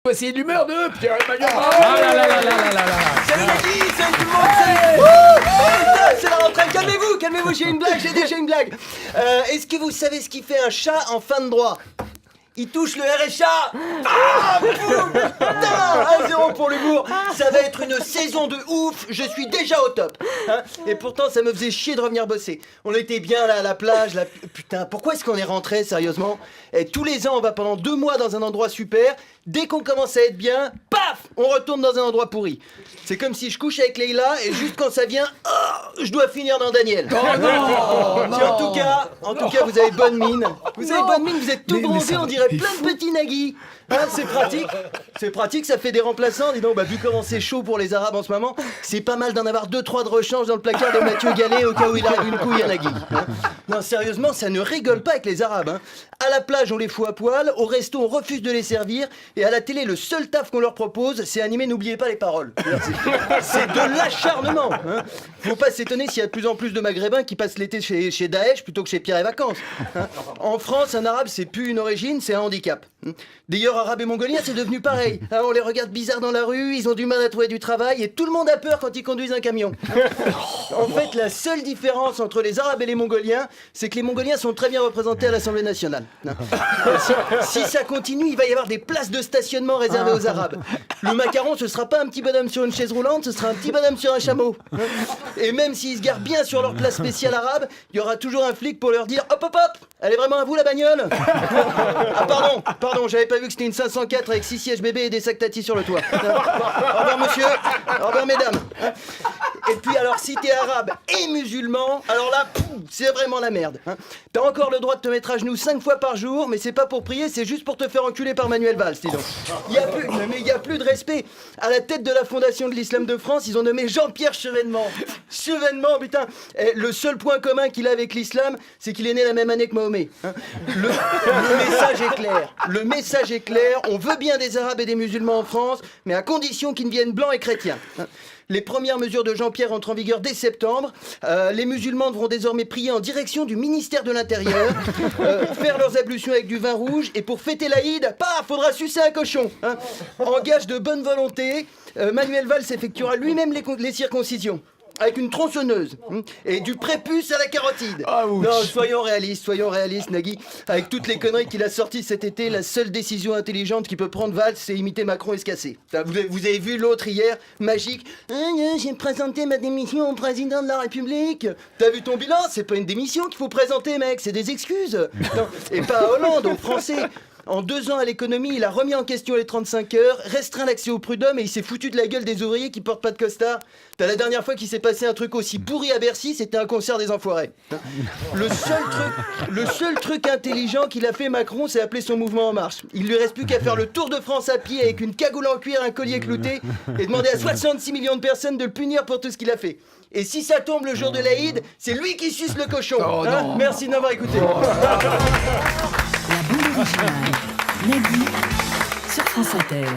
Voici l'humeur de Pierre-Emmanuel. Salut Nagui, salut tout le monde, salut. Wouh, c'est la rentrée, calmez-vous, j'ai une blague. Est-ce que vous savez ce qui fait un chat en fin de droit? Il touche le RSA. Ah, boum, putain, 1-0 pour l'humour. Ça va être une saison de ouf, je suis déjà au top. Hein, et pourtant, ça me faisait chier de revenir bosser. On était bien là à la plage, là. Putain, pourquoi est-ce qu'on est rentré, sérieusement? Et tous les ans, on va pendant 2 mois dans un endroit super. Dès qu'on commence à être bien, paf, on retourne dans un endroit pourri. C'est comme si je couche avec Leïla et juste quand ça vient, je dois finir dans Daniel. Oh non, Si, en tout cas, vous avez bonne mine. Vous êtes tout bronzé, on dirait plein de petits Nagui. Hein, c'est pratique, ça fait des remplaçants. Dis donc, vu comment c'est chaud pour les Arabes en ce moment, c'est pas mal d'en avoir 2-3 de rechange dans le placard de Mathieu Gallet au cas où il arrive une couille à Nagui. Hein. Non, sérieusement, ça ne rigole pas avec les Arabes. Hein. À la plage, on les fout à poil, au resto, on refuse de les servir, et à la télé, le seul taf qu'on leur propose, c'est animer N'oubliez pas les paroles. C'est de l'acharnement. Hein. Faut pas s'étonner s'il y a de plus en plus de Maghrébins qui passent l'été chez Daesh plutôt que chez Pierre et Vacances. Hein. En France, un arabe, c'est plus une origine, c'est un handicap. D'ailleurs, arabes et mongoliens, c'est devenu pareil. Hein, on les regarde bizarre dans la rue, ils ont du mal à trouver du travail, et tout le monde a peur quand ils conduisent un camion. En fait, la seule différence entre les arabes et les mongoliens, c'est que les mongoliens sont très bien représentés à l'Assemblée nationale. Si ça continue, il va y avoir des places de stationnement réservées aux arabes. Le macaron, ce sera pas un petit bonhomme sur une chaise roulante, ce sera un petit bonhomme sur un chameau. Et même s'ils se garent bien sur leur place spéciale arabe, il y aura toujours un flic pour leur dire « Hop, hop, hop, elle est vraiment à vous la bagnole ?» Ah pardon, j'avais pas vu que c'était une 504 avec 6 sièges bébés et des sacs tati sur le toit. Au revoir monsieur, au revoir mesdames. Et puis alors, si t'es arabe et musulman, alors là, c'est vraiment la merde. Hein. T'as encore le droit de te mettre à genoux 5 fois par jour, mais c'est pas pour prier, c'est juste pour te faire enculer par Manuel Valls, dis donc. Il y a plus de respect. À la tête de la fondation de l'islam de France, ils ont nommé Jean-Pierre Chevènement. Chevènement, putain. Et le seul point commun qu'il a avec l'islam, c'est qu'il est né la même année que Mahomet. Hein. Le message est clair, on veut bien des arabes et des musulmans en France, mais à condition qu'ils deviennent blancs et chrétiens. Hein. Les premières mesures de Jean-Pierre entrent en vigueur dès septembre. Les musulmans devront désormais prier en direction du ministère de l'Intérieur, faire leurs ablutions avec du vin rouge, et pour fêter l'Aïd, faudra sucer un cochon. Hein. En gage de bonne volonté, Manuel Valls effectuera lui-même les circoncisions. Avec une tronçonneuse et du prépuce à la carotide. Non, soyons réalistes, Nagui. Avec toutes les conneries qu'il a sorties cet été, la seule décision intelligente qu'il peut prendre Valls, c'est imiter Macron et se casser. Vous avez vu l'autre hier, magique. J'ai présenté ma démission au président de la République. T'as vu ton bilan? C'est pas une démission qu'il faut présenter, mec, c'est des excuses. Non, et pas à Hollande, aux Français. En 2 ans à l'économie, il a remis en question les 35 heures, restreint l'accès au prud'homme et il s'est foutu de la gueule des ouvriers qui portent pas de costard. La dernière fois qu'il s'est passé un truc aussi pourri à Bercy, c'était un concert des Enfoirés. Le seul truc intelligent qu'il a fait Macron, c'est appeler son mouvement En Marche. Il lui reste plus qu'à faire le tour de France à pied avec une cagoule en cuir, un collier clouté et demander à 66 millions de personnes de le punir pour tout ce qu'il a fait. Et si ça tombe le jour de l'Aïd, c'est lui qui suce le cochon. Hein. Merci de m'avoir écouté. La bande originale, Nagui, sur France Inter.